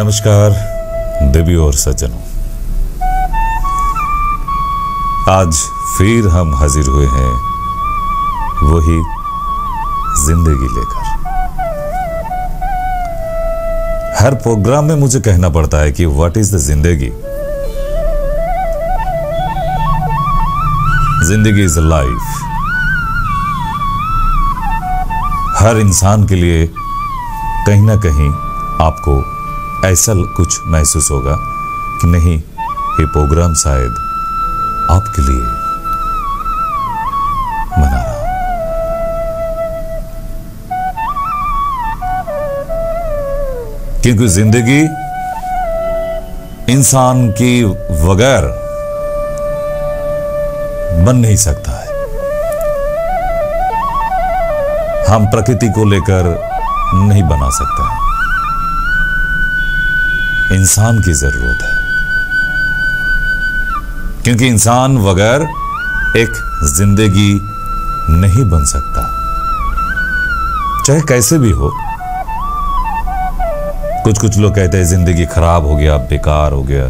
नमस्कार देवियों और सज्जनों, आज फिर हम हाजिर हुए हैं वही जिंदगी लेकर। हर प्रोग्राम में मुझे कहना पड़ता है कि व्हाट इज द जिंदगी। जिंदगी इज अ लाइफ। हर इंसान के लिए कहीं ना कहीं आपको ऐसा कुछ महसूस होगा कि नहीं, ये प्रोग्राम शायद आपके लिए बना रहा। क्योंकि जिंदगी इंसान की बगैर बन नहीं सकता है। हम प्रकृति को लेकर नहीं बना सकते हैं, इंसान की जरूरत है। क्योंकि इंसान बगैर एक जिंदगी नहीं बन सकता, चाहे कैसे भी हो। कुछ लोग कहते हैं जिंदगी खराब हो गया, बेकार हो गया।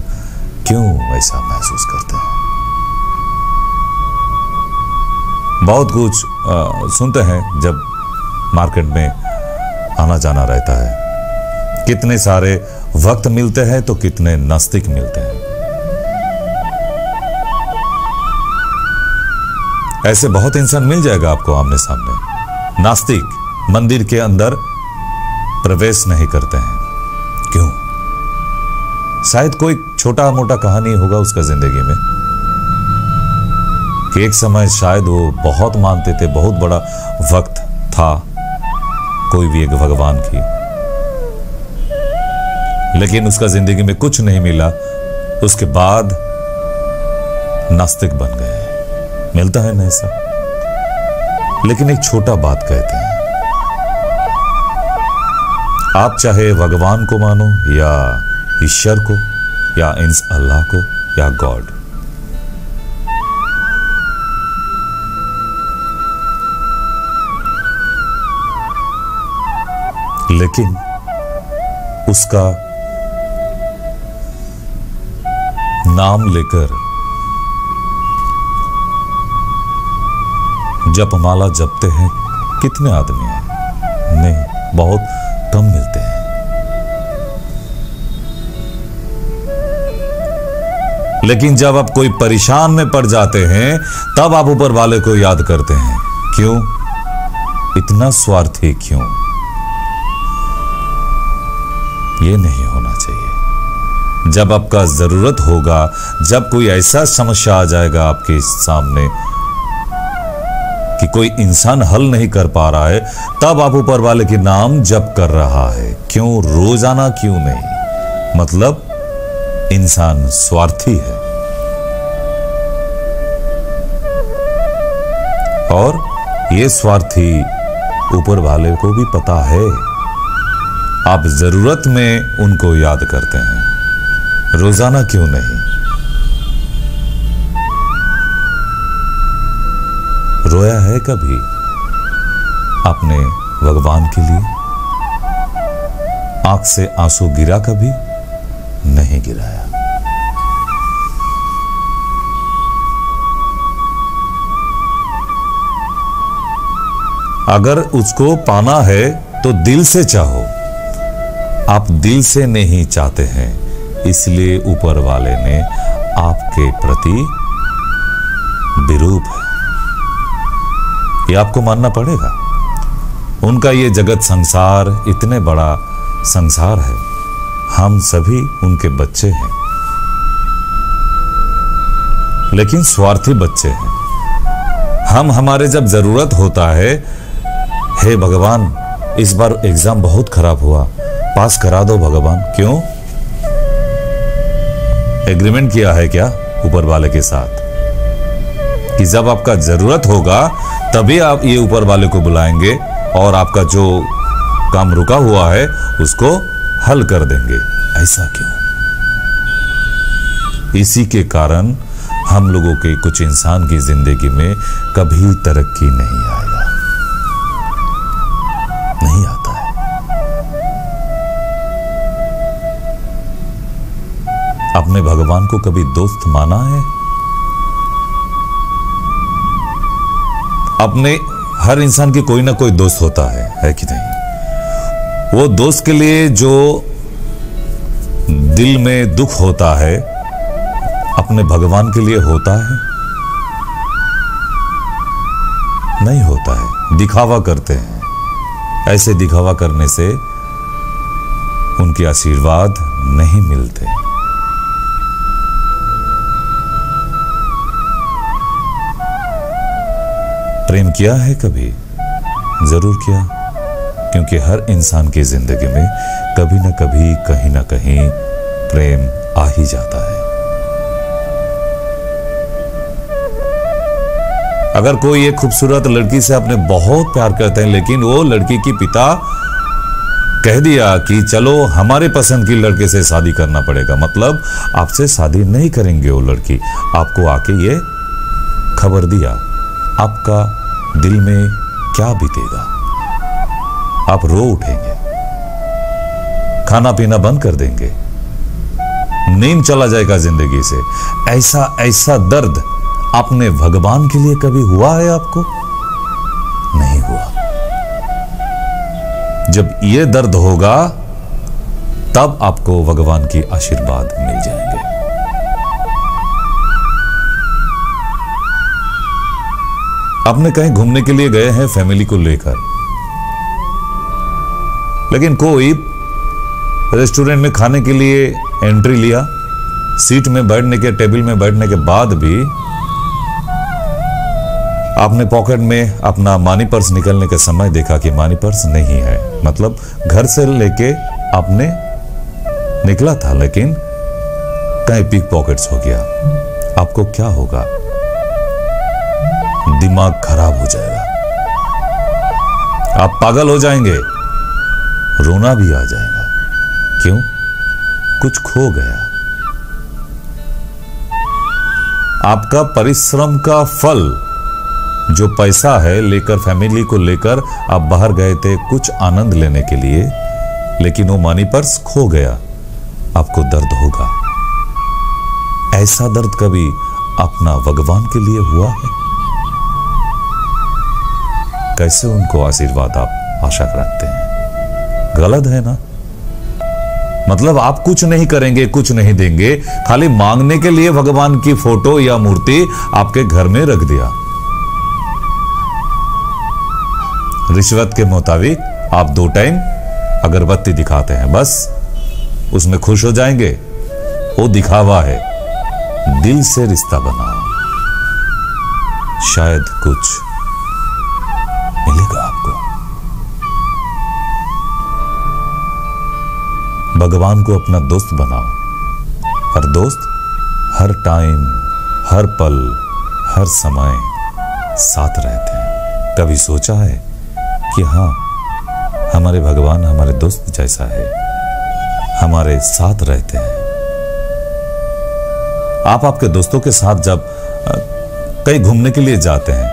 क्यों ऐसा महसूस करते हैं? बहुत कुछ सुनते हैं जब मार्केट में आना जाना रहता है। कितने सारे वक्त मिलते हैं तो कितने नास्तिक मिलते हैं। ऐसे बहुत इंसान मिल जाएगा आपको आमने सामने। नास्तिक मंदिर के अंदर प्रवेश नहीं करते हैं। क्यों? शायद कोई छोटा मोटा कहानी होगा उसका जिंदगी में कि एक समय शायद वो बहुत मानते थे, बहुत बड़ा वक्त था कोई भी एक भगवान की, लेकिन उसका जिंदगी में कुछ नहीं मिला। उसके बाद नास्तिक बन गए। मिलता है ना ऐसा। लेकिन एक छोटा बात कहते हैं, आप चाहे भगवान को मानो या ईश्वर को या इंस अल्लाह को या गॉड, लेकिन उसका नाम लेकर जपमाला जपते हैं कितने आदमी हैं? नहीं, बहुत कम मिलते हैं। लेकिन जब आप कोई परेशान में पड़ जाते हैं तब आप ऊपर वाले को याद करते हैं। क्यों? इतना स्वार्थी क्यों? ये नहीं होना चाहिए। जब आपका जरूरत होगा, जब कोई ऐसा समस्या आ जाएगा आपके सामने कि कोई इंसान हल नहीं कर पा रहा है, तब आप ऊपर वाले के नाम जप कर रहा है। क्यों? रोजाना क्यों नहीं? मतलब इंसान स्वार्थी है। और ये स्वार्थी ऊपर वाले को भी पता है। आप जरूरत में उनको याद करते हैं, रोजाना क्यों नहीं? रोया है कभी आपने भगवान के लिए? आंख से आंसू गिरा कभी? नहीं गिराया। अगर उसको पाना है तो दिल से चाहो। आप दिल से नहीं चाहते हैं, इसलिए ऊपर वाले ने आपके प्रति विरूप है। ये आपको मानना पड़ेगा। उनका ये जगत संसार इतने बड़ा संसार है, हम सभी उनके बच्चे हैं, लेकिन स्वार्थी बच्चे हैं। हम हमारे जब जरूरत होता है, हे भगवान इस बार एग्जाम बहुत खराब हुआ, पास करा दो भगवान। क्यों? एग्रीमेंट किया है क्या ऊपर वाले के साथ कि जब आपका जरूरत होगा तभी आप ये ऊपर वाले को बुलाएंगे और आपका जो काम रुका हुआ है उसको हल कर देंगे? ऐसा क्यों? इसी के कारण हम लोगों के कुछ इंसान की जिंदगी में कभी तरक्की नहीं आएगा, नहीं आता है। भगवान को कभी दोस्त माना है? अपने हर इंसान की कोई ना कोई दोस्त होता है कि नहीं? वो दोस्त के लिए जो दिल में दुख होता है, अपने भगवान के लिए होता है? नहीं होता है। दिखावा करते हैं। ऐसे दिखावा करने से उनके आशीर्वाद नहीं मिलते। प्रेम किया है कभी? जरूर किया, क्योंकि हर इंसान की जिंदगी में कभी ना कभी, कहीं ना कहीं प्रेम आ ही जाता है। अगर कोई एक खूबसूरत लड़की से अपने बहुत प्यार करते हैं, लेकिन वो लड़की की पिता कह दिया कि चलो हमारे पसंद की लड़के से शादी करना पड़ेगा, मतलब आपसे शादी नहीं करेंगे वो लड़की, आपको आके ये खबर दिया, आपका दिल में क्या बीतेगा? आप रो उठेंगे, खाना पीना बंद कर देंगे, नींद चला जाएगा जिंदगी से। ऐसा ऐसा दर्द अपने भगवान के लिए कभी हुआ है आपको? नहीं हुआ। जब ये दर्द होगा तब आपको भगवान की आशीर्वाद मिल जाएंगे। आपने कहीं घूमने के लिए गए हैं फैमिली को लेकर, लेकिन कोई रेस्टोरेंट में खाने के लिए एंट्री लिया, सीट में बैठने के, टेबल में बैठने के बाद भी आपने पॉकेट में अपना मनी पर्स निकलने के समय देखा कि मनी पर्स नहीं है, मतलब घर से लेके आपने निकला था लेकिन कहीं पिक पॉकेट्स हो गया। आपको क्या होगा? दिमाग खराब हो जाएगा, आप पागल हो जाएंगे, रोना भी आ जाएगा। क्यों? कुछ खो गया। आपका परिश्रम का फल जो पैसा है लेकर, फैमिली को लेकर आप बाहर गए थे कुछ आनंद लेने के लिए, लेकिन वो मनी पर्स खो गया, आपको दर्द होगा। ऐसा दर्द कभी अपना भगवान के लिए हुआ है? कैसे उनको आशीर्वाद आप आशा रखते हैं? गलत है ना? मतलब आप कुछ नहीं करेंगे, कुछ नहीं देंगे, खाली मांगने के लिए भगवान की फोटो या मूर्ति आपके घर में रख दिया। रिश्वत के मुताबिक आप 2 टाइम अगरबत्ती दिखाते हैं, बस उसमें खुश हो जाएंगे। वो दिखावा है। दिल से रिश्ता बनाओ, शायद कुछ मिलेगा आपको। भगवान को अपना दोस्त बनाओ, और दोस्त हर टाइम, हर पल, हर समय साथ रहते हैं। कभी सोचा है कि हाँ, हमारे भगवान हमारे दोस्त जैसा है, हमारे साथ रहते हैं। आप आपके दोस्तों के साथ जब कहीं घूमने के लिए जाते हैं,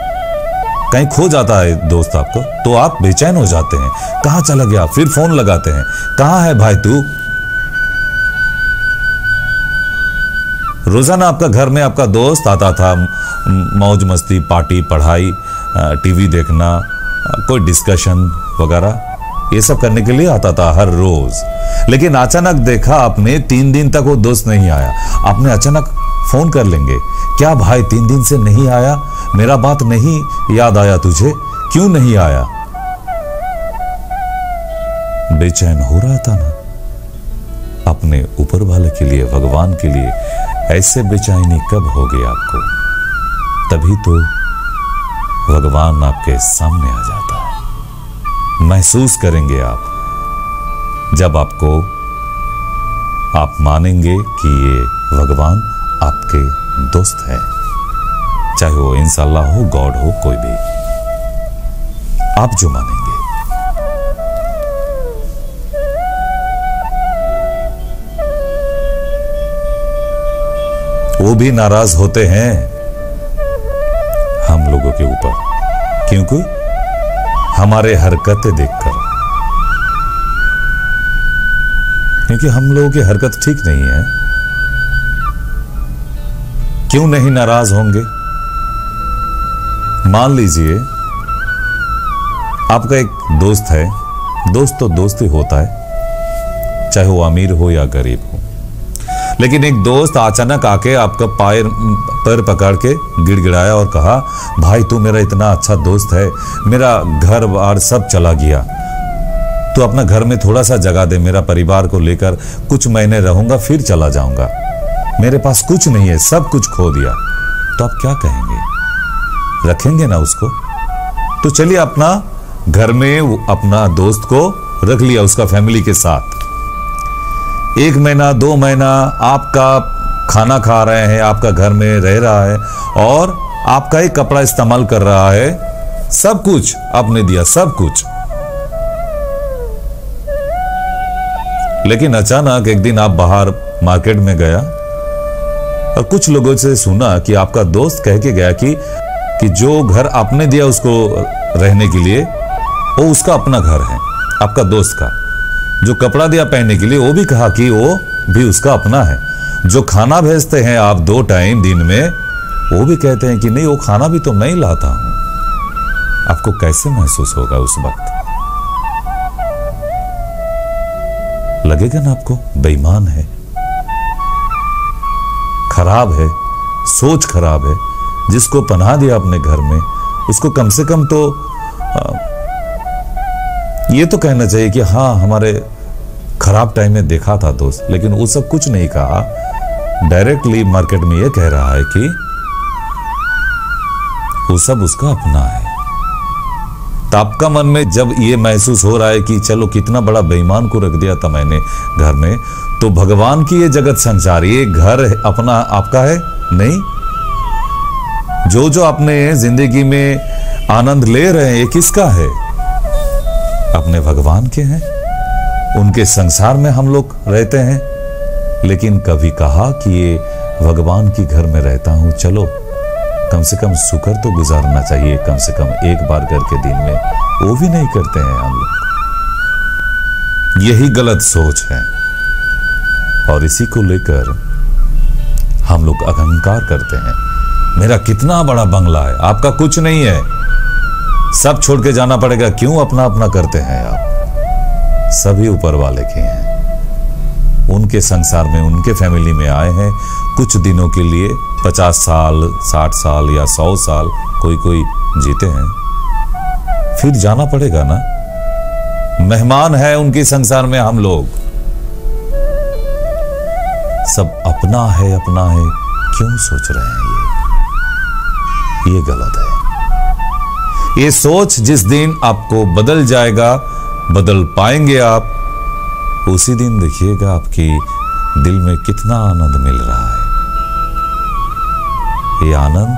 कहीं खो जाता है दोस्त आपको, तो आप बेचैन हो जाते हैं, कहां चला गया? फिर फोन लगाते हैं, कहां है भाई तू? रोजाना आपका घर में आपका दोस्त आता था, मौज मस्ती, पार्टी, पढ़ाई, टीवी देखना, कोई डिस्कशन वगैरह, ये सब करने के लिए आता था हर रोज। लेकिन अचानक देखा आपने 3 दिन तक वो दोस्त नहीं आया। आपने अचानक फोन कर लेंगे, क्या भाई 3 दिन से नहीं आया? मेरा बात नहीं याद आया तुझे? क्यों नहीं आया? बेचैन हो रहा था ना? अपने ऊपर वाले के लिए, भगवान के लिए ऐसे बेचैनी कब होगी आपको? तभी तो भगवान आपके सामने आ जाता है। महसूस करेंगे आप जब आप मानेंगे कि ये भगवान आपके दोस्त है, चाहे वो इंशाअल्लाह हो, गॉड हो, कोई भी, आप जो मानेंगे। वो भी नाराज होते हैं हम लोगों के ऊपर, क्योंकि हमारे हरकतें देखकर, क्योंकि हम लोगों की हरकत ठीक नहीं है। क्यों नहीं नाराज होंगे? मान लीजिए आपका एक दोस्त है, दोस्त तो दोस्त ही होता है, चाहे वो अमीर हो या गरीब हो, लेकिन एक दोस्त अचानक आके आपका पैर पकड़ के गिड़गिड़ाया और कहा, भाई तू मेरा इतना अच्छा दोस्त है, मेरा घर बार सब चला गया, तू अपना घर में थोड़ा सा जगह दे, मेरा परिवार को लेकर कुछ महीने रहूंगा फिर चला जाऊंगा, मेरे पास कुछ नहीं है, सब कुछ खो दिया। तो आप क्या कहेंगे? रखेंगे ना उसको? तो चलिए अपना घर में अपना दोस्त को रख लिया उसका फैमिली के साथ, 1 महीना 2 महीना आपका खाना खा रहे हैं, आपका घर में रह रहा है और आपका ही कपड़ा इस्तेमाल कर रहा है, सब कुछ आपने दिया, सब कुछ। लेकिन अचानक एक दिन आप बाहर मार्केट में गया और कुछ लोगों से सुना कि आपका दोस्त कह के गया कि जो घर आपने दिया उसको रहने के लिए, वो उसका अपना घर है, आपका दोस्त का। जो कपड़ा दिया पहनने के लिए, वो भी कहा कि वो भी उसका अपना है। जो खाना भेजते हैं आप 2 टाइम दिन में, वो भी कहते हैं कि नहीं, वो खाना भी तो मैं ही लाता हूं। आपको कैसे महसूस होगा उस वक्त? लगेगा ना आपको बेईमान है, खराब है, सोच खराब है। जिसको पनाह दिया अपने घर में, उसको कम से कम तो ये तो कहना चाहिए कि हाँ, हमारे खराब टाइम में देखा था दोस्त, लेकिन वो सब कुछ नहीं कहा। डायरेक्टली मार्केट में ये कह रहा है कि वो सब उसका अपना है। तो आपका मन में जब ये महसूस हो रहा है कि चलो कितना बड़ा बेईमान को रख दिया था मैंने घर में, तो भगवान की ये जगत संसार, ये घर अपना आपका है नहीं। जो जो अपने जिंदगी में आनंद ले रहे हैं, ये किसका है? अपने भगवान के हैं, उनके संसार में हम लोग रहते हैं। लेकिन कभी कहा कि ये भगवान की घर में रहता हूं, चलो कम से कम शुक्र तो गुजारना चाहिए, कम से कम एक बार करके दिन में, वो भी नहीं करते हैं हम लोग। यही गलत सोच है और इसी को लेकर हम लोग अहंकार करते हैं। मेरा कितना बड़ा बंगला है, आपका कुछ नहीं है, सब छोड़ के जाना पड़ेगा। क्यों अपना अपना करते हैं आप? सभी ऊपर वाले के हैं, उनके संसार में, उनके फैमिली में आए हैं कुछ दिनों के लिए। 50 साल 60 साल या 100 साल कोई जीते हैं, फिर जाना पड़ेगा ना। मेहमान है उनके संसार में हम लोग। सब अपना है क्यों सोच रहे हैं? ये गलत है। ये सोच जिस दिन आपको बदल जाएगा, बदल पाएंगे आप, उसी दिन देखिएगा आपकी दिल में कितना आनंद मिल रहा है। ये आनंद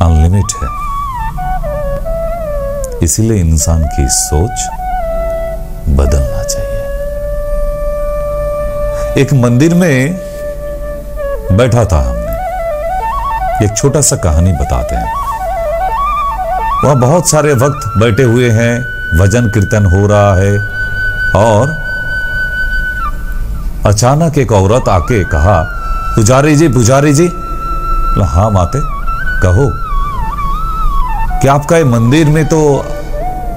अनलिमिट है। इसीलिए इंसान की सोच बदलना चाहिए। एक मंदिर में बैठा था हमने, एक छोटा सा कहानी बताते हैं। वहां बहुत सारे वक्त बैठे हुए हैं, भजन कीर्तन हो रहा है और अचानक एक औरत आके कहा, पुजारी जी, पुजारी जी। हाँ माते, कहो। क्या आपका ये मंदिर में तो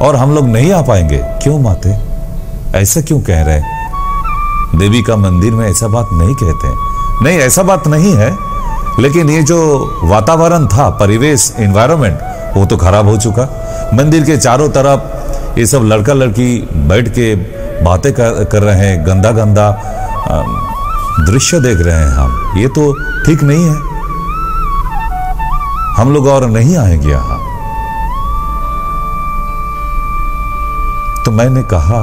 और हम लोग नहीं आ पाएंगे? क्यों माते, ऐसा क्यों कह रहे हैं? देवी का मंदिर में ऐसा बात नहीं कहते हैं। नहीं, ऐसा बात नहीं है, लेकिन ये जो वातावरण था, परिवेश, एनवायरनमेंट, वो तो खराब हो चुका। मंदिर के चारों तरफ ये सब लड़का लड़की बैठ के बातें कर रहे हैं, गंदा गंदा दृश्य देख रहे हैं हम। ये तो ठीक नहीं है, हम लोग और नहीं आएंगे यहां। तो मैंने कहा,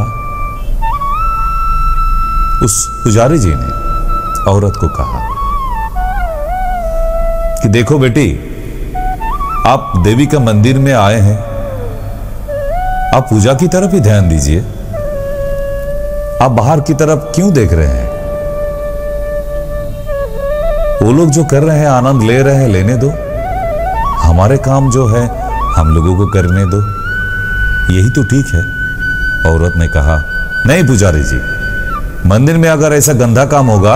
उस पुजारी जी ने औरत को कहा कि देखो बेटी, आप देवी का मंदिर में आए हैं, आप पूजा की तरफ ही ध्यान दीजिए। आप बाहर की तरफ क्यों देख रहे हैं? वो लोग जो कर रहे हैं, आनंद ले रहे हैं, लेने दो। हमारे काम जो है हम लोगों को करने दो, यही तो ठीक है। औरत ने कहा, नहीं पुजारी जी, मंदिर में अगर ऐसा गंदा काम होगा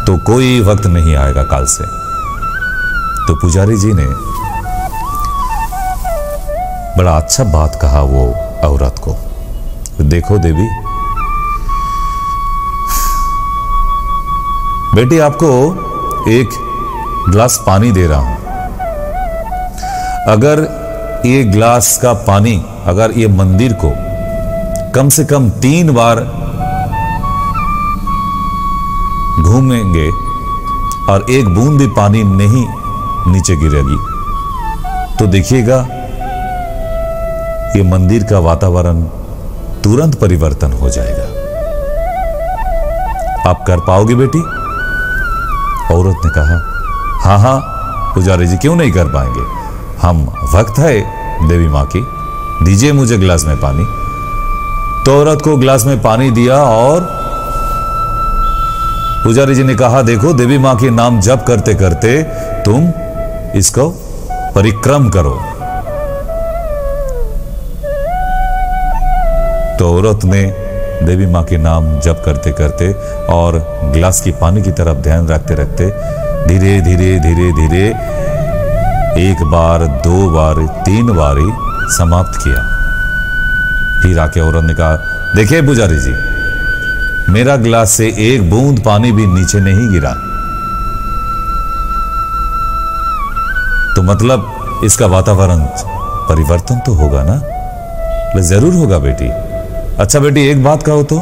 तो कोई वक्त नहीं आएगा काल से। तो पुजारी जी ने बड़ा अच्छा बात कहा वो औरत को। देखो देवी, बेटी आपको एक गिलास पानी दे रहा हूं। अगर ये गिलास का पानी, अगर ये मंदिर को कम से कम 3 बार घूमेंगे और एक बूंद भी पानी नहीं नीचे गिरेगी, तो देखिएगा ये मंदिर का वातावरण तुरंत परिवर्तन हो जाएगा। आप कर पाओगे बेटी? औरत ने कहा, हाँ हाँ पुजारी जी, क्यों नहीं कर पाएंगे, हम वक्त है देवी मां की, दीजिए मुझे गिलास में पानी। तो औरत को गिलास में पानी दिया और पुजारी जी ने कहा, देखो देवी मां के नाम जप करते करते तुम इसको परिक्रम करो। तो औरत ने देवी मां के नाम जप करते करते और गिलास की पानी की तरफ ध्यान रखते रखते धीरे धीरे धीरे धीरे 1 बार 2 बार 3 बार ही समाप्त किया। फिर आके औरत ने कहा, देखिए पुजारी जी, मेरा गिलास से एक बूंद पानी भी नीचे नहीं गिरा, तो मतलब इसका वातावरण परिवर्तन तो होगा ना? जरूर होगा बेटी। अच्छा बेटी, एक बात कहो तो,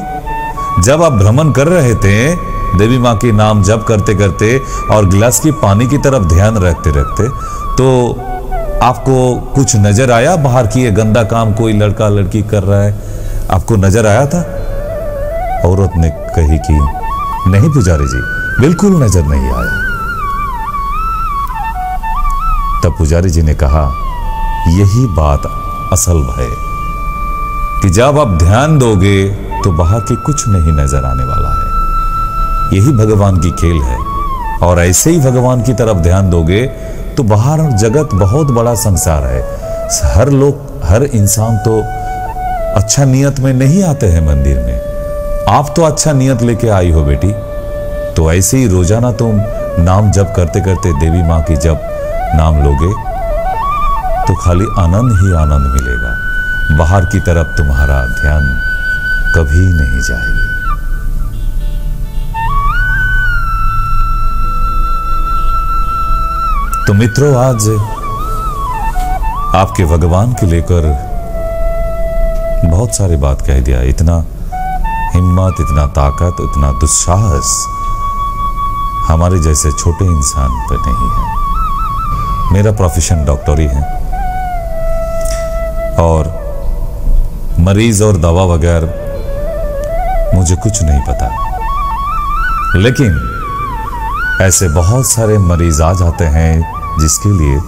जब आप भ्रमण कर रहे थे देवी मां के नाम जप करते करते और गिलास की पानी की तरफ ध्यान रखते रखते, तो आपको कुछ नजर आया बाहर की ये गंदा काम कोई लड़का लड़की कर रहा है, आपको नजर आया था? औरत ने कही कि नहीं पुजारी जी, बिल्कुल नजर नहीं आया। तब पुजारी जी ने कहा, यही बात असल है कि जब आप ध्यान दोगे तो बाहर के कुछ नहीं नजर आने वाला है। यही भगवान की खेल है। और ऐसे ही भगवान की तरफ ध्यान दोगे तो बाहर जगत बहुत बड़ा संसार है। हर लोग, हर इंसान तो अच्छा नियत में नहीं आते हैं मंदिर में। आप तो अच्छा नियत लेके आई हो बेटी। तो ऐसे ही रोजाना तुम नाम जप करते करते देवी मां की जब नाम लोगे तो खाली आनंद ही आनंद मिलेगा। बाहर की तरफ तुम्हारा ध्यान कभी नहीं जाएगी। तो मित्रों, आज आपके भगवान के लेकर बहुत सारी बात कह दिया। इतना हिम्मत, इतना ताकत, इतना दुस्साहस हमारे जैसे छोटे इंसान पर नहीं है। मेरा प्रोफेशन डॉक्टरी है और मरीज और दवा वगैरह मुझे कुछ नहीं पता, लेकिन ऐसे बहुत सारे मरीज आ जाते हैं जिसके लिए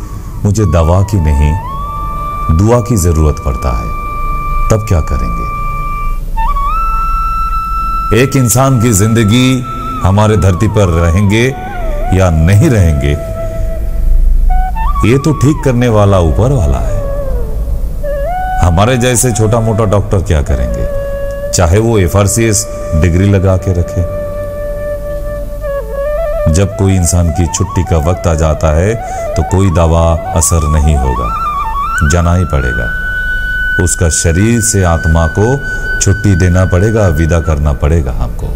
मुझे दवा की नहीं, दुआ की जरूरत पड़ता है। तब क्या करेंगे? एक इंसान की जिंदगी हमारे धरती पर रहेंगे या नहीं रहेंगे, ये तो ठीक करने वाला ऊपर वाला है। हमारे जैसे छोटा मोटा डॉक्टर क्या करेंगे? चाहे वो FRCS डिग्री लगा के रखे। जब कोई इंसान की छुट्टी का वक्त आ जाता है तो कोई दवा असर नहीं होगा, जाना ही पड़ेगा। उसका शरीर से आत्मा को छुट्टी देना पड़ेगा, विदा करना पड़ेगा हमको।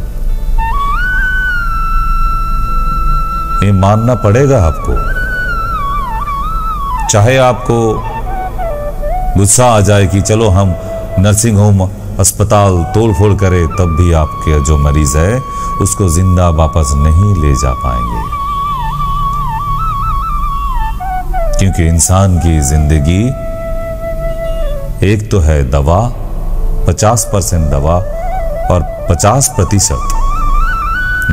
ये मानना पड़ेगा आपको। चाहे आपको गुस्सा आ जाए कि चलो हम नर्सिंग होम अस्पताल तोड़ फोड़ करें, तब भी आपके जो मरीज है उसको जिंदा वापस नहीं ले जा पाएंगे। क्योंकि इंसान की जिंदगी एक तो है दवा, 50% दवा और 50%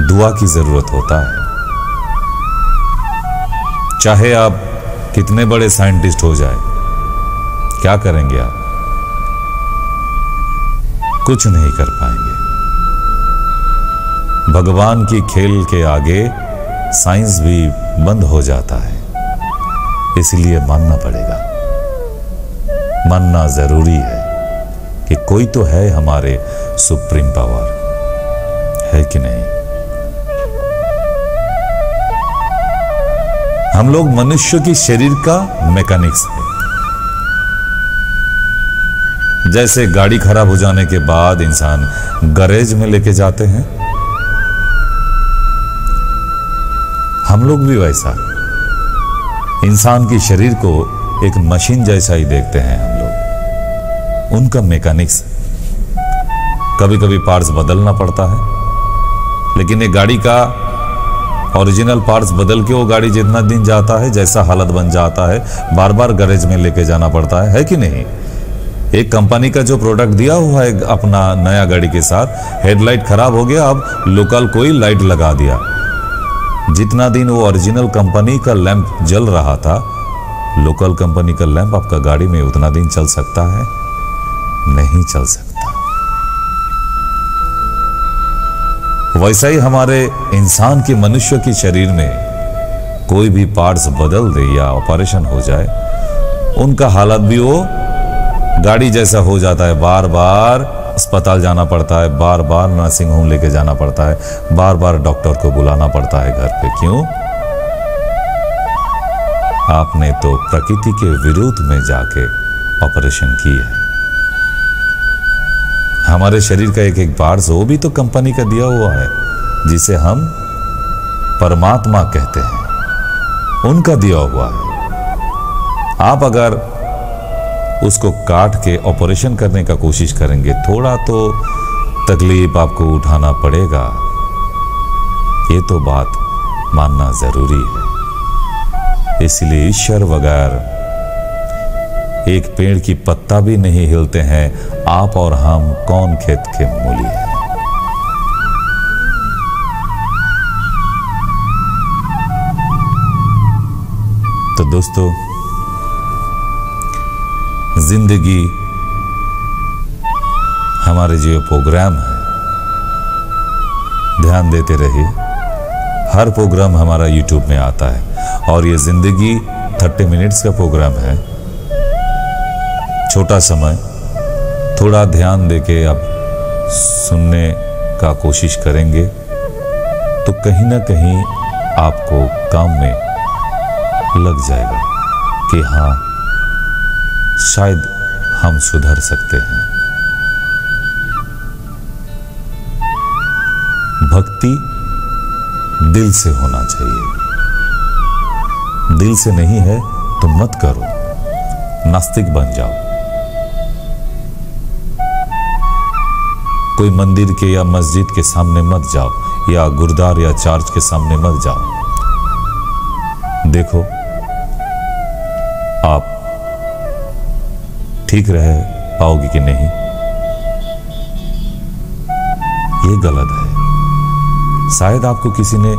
दुआ की जरूरत होता है। चाहे आप कितने बड़े साइंटिस्ट हो जाए, क्या करेंगे आप? कुछ नहीं कर पाएंगे। भगवान की खेल के आगे साइंस भी बंद हो जाता है। इसलिए मानना पड़ेगा, मानना जरूरी है कि कोई तो है हमारे सुप्रीम पावर, है कि नहीं? हम लोग मनुष्य की शरीर का मैकेनिक्स है। जैसे गाड़ी खराब हो जाने के बाद इंसान गैरेज में लेके जाते हैं, हम लोग भी वैसा इंसान की शरीर को एक मशीन जैसा ही देखते हैं हम लोग। उनका मैकेनिक्स, कभी कभी पार्ट्स बदलना पड़ता है, लेकिन एक गाड़ी का ओरिजिनल पार्ट्स बदल के वो गाड़ी जितना दिन जाता है, जैसा हालत बन जाता है, बार बार गैरेज में लेके जाना पड़ता है कि नहीं। एक कंपनी का जो प्रोडक्ट दिया हुआ है अपना नया गाड़ी के साथ, हेडलाइट खराब हो गया, अब लोकल कोई लाइट लगा दिया। जितना दिन वो ओरिजिनल कंपनी का लैंप जल रहा था, लोकल कंपनी का लैंप आपका गाड़ी में उतना दिन चल सकता है? नहीं चल सकता। वैसा ही हमारे इंसान के, मनुष्य के शरीर में कोई भी पार्ट्स बदल दे या ऑपरेशन हो जाए, उनका हालत भी वो गाड़ी जैसा हो जाता है। बार बार अस्पताल जाना पड़ता है, बार बार नर्सिंग होम लेके जाना पड़ता है, बार बार डॉक्टर को बुलाना पड़ता है घर पे। क्यों? आपने तो प्रकृति के विरुद्ध में जाके ऑपरेशन की है। हमारे शरीर का एक एक पार्ट्स वो भी तो कंपनी का दिया हुआ है, जिसे हम परमात्मा कहते हैं, उनका दिया हुआ है। आप अगर उसको काट के ऑपरेशन करने का कोशिश करेंगे, थोड़ा तो तकलीफ आपको उठाना पड़ेगा। ये तो बात मानना जरूरी है। इसलिए ईश्वर बगैर एक पेड़ की पत्ता भी नहीं हिलते हैं। आप और हम कौन खेत के मूली हैं। तो दोस्तों, जिंदगी हमारे जो प्रोग्राम है, ध्यान देते रहिए। हर प्रोग्राम हमारा यूट्यूब में आता है और ये जिंदगी 30 मिनट्स का प्रोग्राम है। छोटा समय, थोड़ा ध्यान देके आप सुनने का कोशिश करेंगे तो कहीं ना कहीं आपको काम में लग जाएगा कि हाँ, शायद हम सुधर सकते हैं। भक्ति दिल से होना चाहिए। दिल से नहीं है तो मत करो, नास्तिक बन जाओ। कोई मंदिर के या मस्जिद के सामने मत जाओ, या गुरुद्वार या चर्च के सामने मत जाओ। देखो आप ठीक रह पाओगे कि नहीं। ये गलत है। शायद आपको किसी ने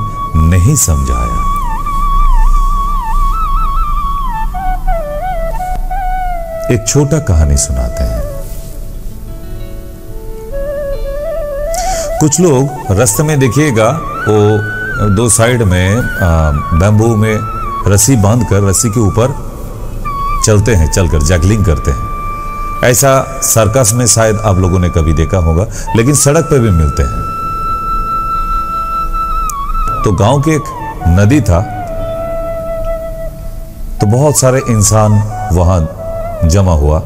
नहीं समझाया। एक छोटा कहानी सुनाते हैं। कुछ लोग रास्ते में देखिएगा, वो दो साइड में बैम्बू में रस्सी बांधकर रस्सी के ऊपर चलते हैं, चलकर जैगलिंग करते हैं। ऐसा सर्कस में शायद आप लोगों ने कभी देखा होगा, लेकिन सड़क पे भी मिलते हैं। तो गांव के एक नदी था, तो बहुत सारे इंसान वहां जमा हुआ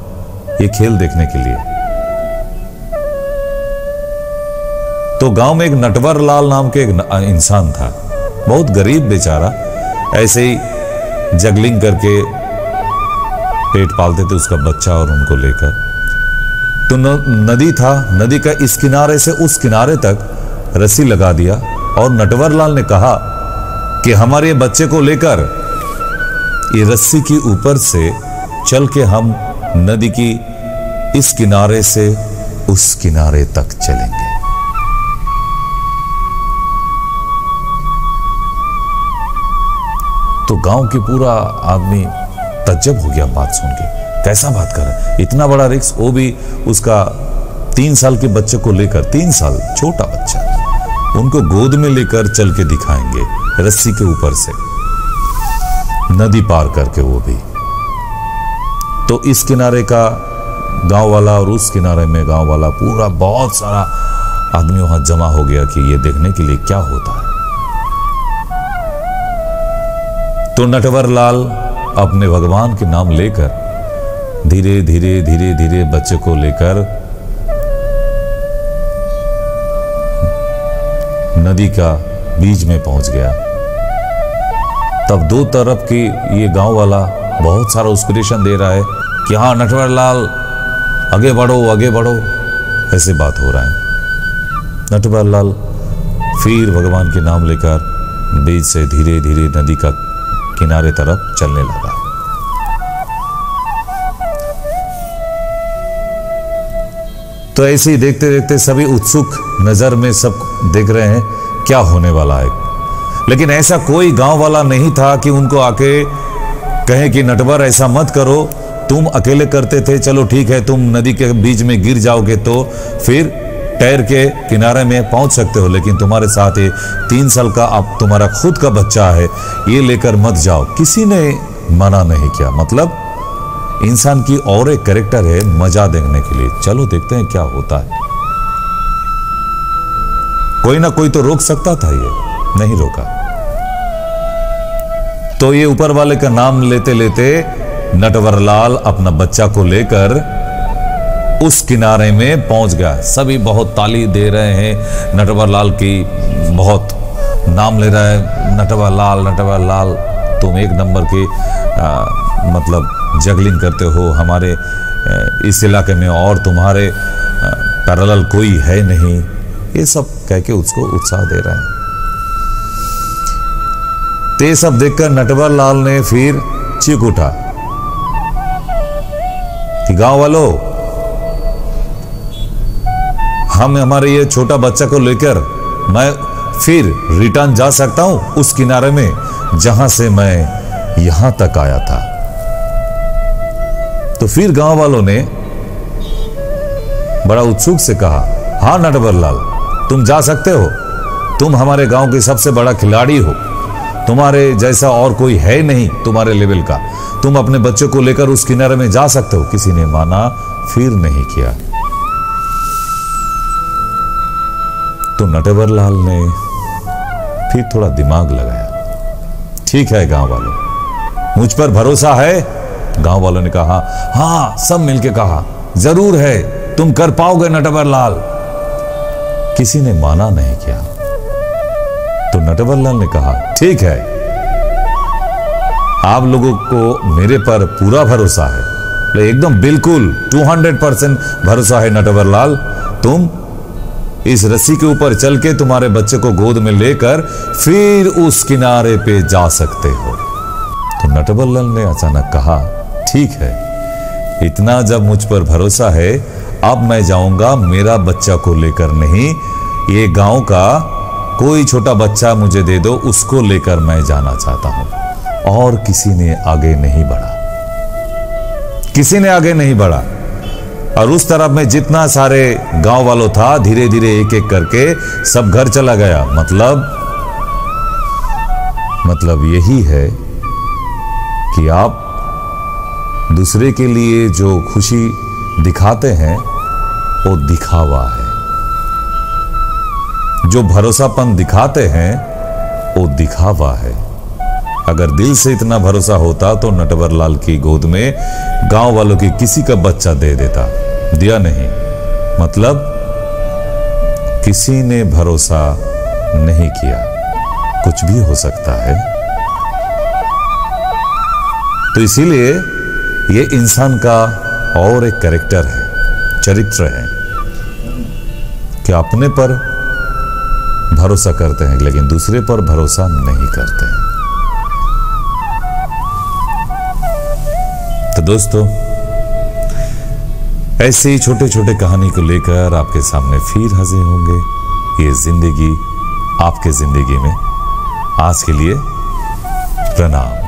ये खेल देखने के लिए। तो गांव में एक नटवर लाल नाम के एक इंसान था, बहुत गरीब बेचारा, ऐसे ही जगलिंग करके पेट पालते थे उसका बच्चा और उनको लेकर। तो नदी था, नदी का इस किनारे से उस किनारे तक रस्सी लगा दिया और नटवर लाल ने कहा कि हमारे बच्चे को लेकर ये रस्सी के ऊपर से चल के हम नदी की इस किनारे से उस किनारे तक चलेंगे। तो गांव के पूरा आदमी तज्जब हो गया बात सुन के। कैसा बात कर रहा है, इतना बड़ा रिस्क, वो भी उसका 3 साल के बच्चे को लेकर। 3 साल छोटा बच्चा, उनको गोद में लेकर चल के दिखाएंगे रस्सी के ऊपर से, नदी पार करके वो भी। तो इस किनारे का गांव वाला और उस किनारे में गांव वाला, पूरा बहुत सारा आदमी वहां जमा हो गया कि ये देखने के लिए क्या होता है। तो तो नटवरलाल अपने भगवान के नाम लेकर धीरे धीरे धीरे धीरे बच्चे को लेकर नदी का बीच में पहुंच गया। तब दो तरफ की ये गांव वाला बहुत सारा इंस्पिरेशन दे रहा है कि हाँ नटवरलाल आगे बढ़ो आगे बढ़ो, ऐसे बात हो रहा है। नटवरलाल फिर भगवान के नाम लेकर बीच से धीरे धीरे नदी का किनारे तरफ चलने लगा। तो ऐसे ही देखते देखते सभी उत्सुक नजर में सब देख रहे हैं क्या होने वाला है, लेकिन ऐसा कोई गांव वाला नहीं था कि उनको आके कहे कि नटवर ऐसा मत करो, तुम अकेले करते थे, चलो ठीक है तुम नदी के बीच में गिर जाओगे तो फिर तैर के किनारे में पहुंच सकते हो, लेकिन तुम्हारे साथ ये 3 साल का अब तुम्हारा खुद का बच्चा है, ये लेकर मत जाओ। किसी ने मना नहीं किया। मतलब इंसान की और एक कैरेक्टर है मजा देखने के लिए, चलो देखते हैं क्या होता है। कोई ना कोई तो रोक सकता था, ये नहीं रोका। तो ये ऊपर वाले का नाम लेते लेते नटवरलाल अपना बच्चा को लेकर उस किनारे में पहुंच गया। सभी बहुत ताली दे रहे हैं नटवरलाल की, बहुत नाम ले रहा है नटवरलाल नटवरलाल, तुम एक नंबर की मतलब जगलिंग करते हो हमारे इस इलाके में, और तुम्हारे पैरेलल कोई है नहीं, ये सब कह के उसको उत्साह दे रहे हैं। ते सब देखकर नटवरलाल ने फिर चीख उठा कि गांव वालों, हम हमारे ये छोटा बच्चा को लेकर मैं फिर रिटर्न जा सकता हूं उस किनारे में जहां से मैं यहां तक आया था। तो फिर गांव वालों ने बड़ा उत्सुक से कहा, हां नटवरलाल तुम जा सकते हो, तुम हमारे गांव के सबसे बड़ा खिलाड़ी हो, तुम्हारे जैसा और कोई है नहीं तुम्हारे लेवल का, तुम अपने बच्चे को लेकर उस किनारे में जा सकते हो। किसी ने माना फिर नहीं किया। तो नटवरलाल ने फिर थोड़ा दिमाग लगाया, ठीक है गांव वालों, मुझ पर भरोसा है? गांव वालों ने कहा हां, सब मिलके कहा जरूर है, तुम कर पाओगे नटवरलाल। किसी ने माना नहीं किया। तो नटवरलाल ने कहा ठीक है, आप लोगों को मेरे पर पूरा भरोसा है, एकदम बिल्कुल 200% भरोसा है नटवरलाल, तुम इस रस्सी के ऊपर चल के तुम्हारे बच्चे को गोद में लेकर फिर उस किनारे पे जा सकते हो। तो नटवरलाल ने अचानक कहा ठीक है, इतना जब मुझ पर भरोसा है, अब मैं जाऊंगा मेरा बच्चा को लेकर नहीं, ये गांव का कोई छोटा बच्चा मुझे दे दो, उसको लेकर मैं जाना चाहता हूं। और किसी ने आगे नहीं बढ़ा, किसी ने आगे नहीं बढ़ा। और उस तरफ में जितना सारे गांव वालों था, धीरे धीरे एक एक करके सब घर चला गया। मतलब यही है कि आप दूसरे के लिए जो खुशी दिखाते हैं वो दिखावा है, जो भरोसापन दिखाते हैं वो दिखावा है। अगर दिल से इतना भरोसा होता तो नटवरलाल की गोद में गांव वालों की किसी का बच्चा दे देता, दिया नहीं। मतलब किसी ने भरोसा नहीं किया, कुछ भी हो सकता है। तो इसीलिए ये इंसान का और एक कैरेक्टर है, चरित्र है कि अपने पर भरोसा करते हैं लेकिन दूसरे पर भरोसा नहीं करते हैं। तो दोस्तों, ऐसे ही छोटे छोटे कहानी को लेकर आपके सामने फिर हाजिर होंगे। ये जिंदगी आपके जिंदगी में। आज के लिए प्रणाम।